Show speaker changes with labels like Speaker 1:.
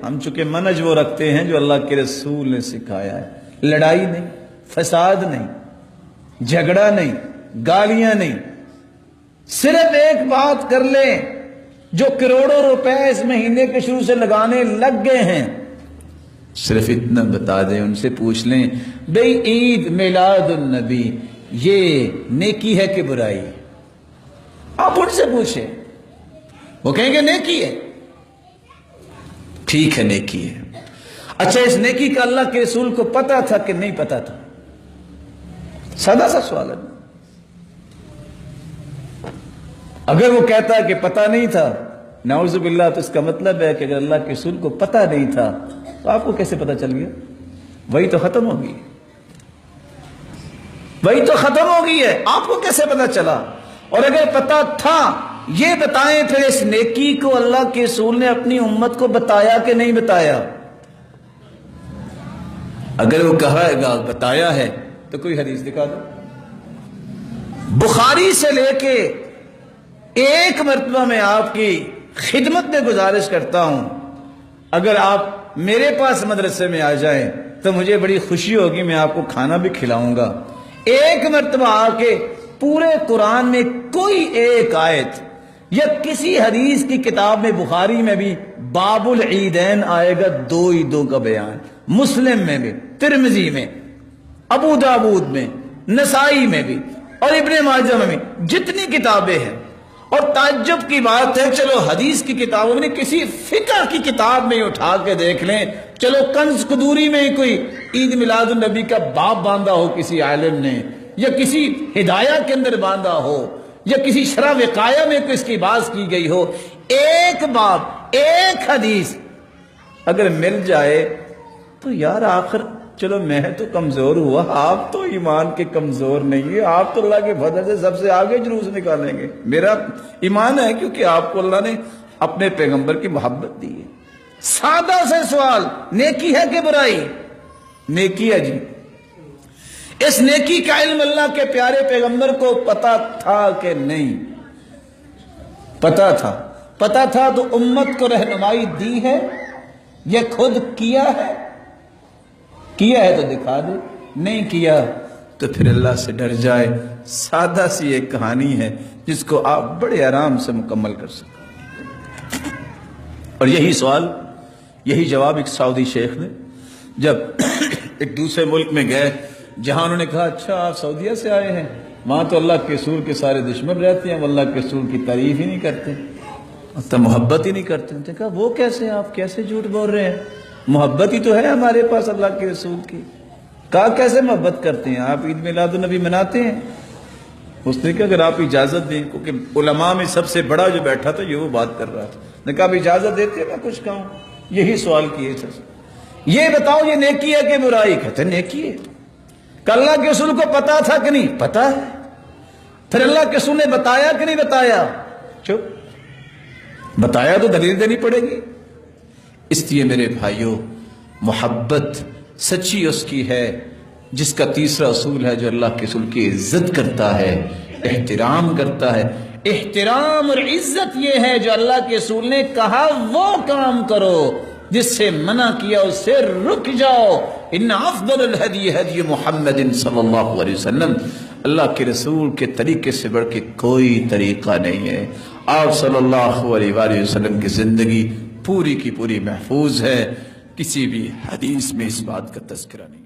Speaker 1: ہم چونکہ منہج وہ رکھتے ہیں جو اللہ کے رسول نے سکھایا ہے. لڑائی نہیں، فساد نہیں، جھگڑا نہیں، گالیاں نہیں. صرف ایک بات کر لیں، جو کروڑوں روپے اس مہینے کے شروع سے لگانے لگ گئے ہیں، صرف اتنا بتا دیں، ان سے پوچھ لیں بھئی عید میلاد النبی یہ نیکی ہے کہ برائی؟ آپ ان سے پوچھیں، وہ کہیں گے نیکی ہے. ٹھیک ہے، نیکی ہے. اچھا، اس نیکی کا اللہ کے رسول کو پتا تھا کہ نہیں پتا تھا؟ سادہ سا سوال ہے. اگر وہ کہتا ہے کہ پتا نہیں تھا، نعوذ باللہ، تو اس کا مطلب ہے کہ اگر اللہ کے رسول کو پتا نہیں تھا تو آپ کو کیسے پتا چل گیا؟ وہی تو ختم ہوگی، وہی تو ختم ہو گئی ہے. آپ کو کیسے پتا چلا؟ اور اگر پتا تھا، یہ بتائیں پھر اس نیکی کو اللہ کے رسول نے اپنی امت کو بتایا کہ نہیں بتایا؟ اگر وہ کہے گا بتایا ہے تو کوئی حدیث دکھا دو. بخاری سے لے کے ایک مرتبہ میں آپ کی خدمت میں گزارش کرتا ہوں، اگر آپ میرے پاس مدرسے میں آ جائیں تو مجھے بڑی خوشی ہوگی، میں آپ کو کھانا بھی کھلاؤں گا. ایک مرتبہ آ کے پورے قرآن میں کوئی ایک آیت یا کسی حدیث کی کتاب میں، بخاری میں بھی باب العیدین آئے گا، 2 عیدوں کا بیان. مسلم میں بھی، ترمذی میں، ابو داود میں، نسائی میں بھی، اور ابن ماجہ میں بھی، جتنی کتابیں ہیں. اور تعجب کی بات ہے، چلو حدیث کی کتابوں میں، کسی فقہ کی کتاب میں اٹھا کے دیکھ لیں، چلو کنز قدوری میں کوئی عید میلاد النبی کا باب باندھا ہو کسی عالم نے، یا کسی ہدایہ کے اندر باندھا ہو، یا کسی شرح وقایہ میں کوئی اس کی بات کی گئی ہو، ایک باب، ایک حدیث اگر مل جائے تو یار آخر چلو میں تو کمزور ہوا، آپ تو ایمان کے کمزور نہیں ہیں، آپ تو اللہ کے فضل سے سب سے آگے جلوس نکالیں گے. میرا ایمان ہے کیونکہ آپ کو اللہ نے اپنے پیغمبر کی محبت دی ہے. سادہ سے سوال، نیکی ہے کہ برائی؟ نیکی ہے جی. اس نیکی کا علم اللہ کے پیارے پیغمبر کو پتا تھا کہ نہیں؟ پتا تھا. پتا تھا تو امت کو رہنمائی دی ہے، یہ خود کیا ہے؟ کیا ہے تو دکھا دے، نہیں کیا تو پھر اللہ سے ڈر جائے. سادہ سی ایک کہانی ہے جس کو آپ بڑے آرام سے مکمل کر سکیں. اور یہی سوال، یہی جواب ایک سعودی شیخ نے جب ایک دوسرے ملک میں گئے، جہاں انہوں نے کہا اچھا آپ سعودیہ سے آئے ہیں، وہاں تو اللہ کے رسول کے سارے دشمن رہتے ہیں، وہ اللہ کے رسول کی تعریف ہی نہیں کرتے، تو محبت ہی نہیں کرتے. انہوں نے کہا وہ کیسے، آپ کیسے جھوٹ بول رہے ہیں؟ محبت ہی تو ہے ہمارے پاس اللہ کے رسول کی. کہا کیسے محبت کرتے ہیں آپ؟ عید میلاد النبی مناتے ہیں؟ اس نے کہا اگر آپ اجازت دیں، کیونکہ علماء میں سب سے بڑا جو بیٹھا تھا یہ وہ بات کر رہا تھا. نے کہا اجازت دیتے میں کچھ کہوں؟ یہی سوال کیے تھے، یہ بتاؤ یہ نیکی ہے کہ برائی؟ کہتے نیکی ہے. کہ اللہ کے رسول کو پتا تھا کہ نہیں؟ پتا ہے. پھر اللہ کے رسول نے بتایا کہ نہیں بتایا؟ چپ. بتایا تو دلیل دینی پڑے گی. اس لیے میرے بھائیوں، محبت سچی اس کی ہے جس کا تیسرا اصول ہے جو اللہ کے رسول کی عزت کرتا ہے، احترام کرتا ہے. احترام اور عزت یہ ہے جو اللہ کے رسول نے کہا وہ کام کرو، جس سے منع کیا اس سے رک جاؤ. ان افضل الہدی ہدی محمد صلی اللہ علیہ وسلم، اللہ کے رسول کے طریقے سے بڑھ کے کوئی طریقہ نہیں ہے. آپ صلی اللہ علیہ وآلہ وسلم کی زندگی پوری کی پوری محفوظ ہے، کسی بھی حدیث میں اس بات کا تذکرہ نہیں.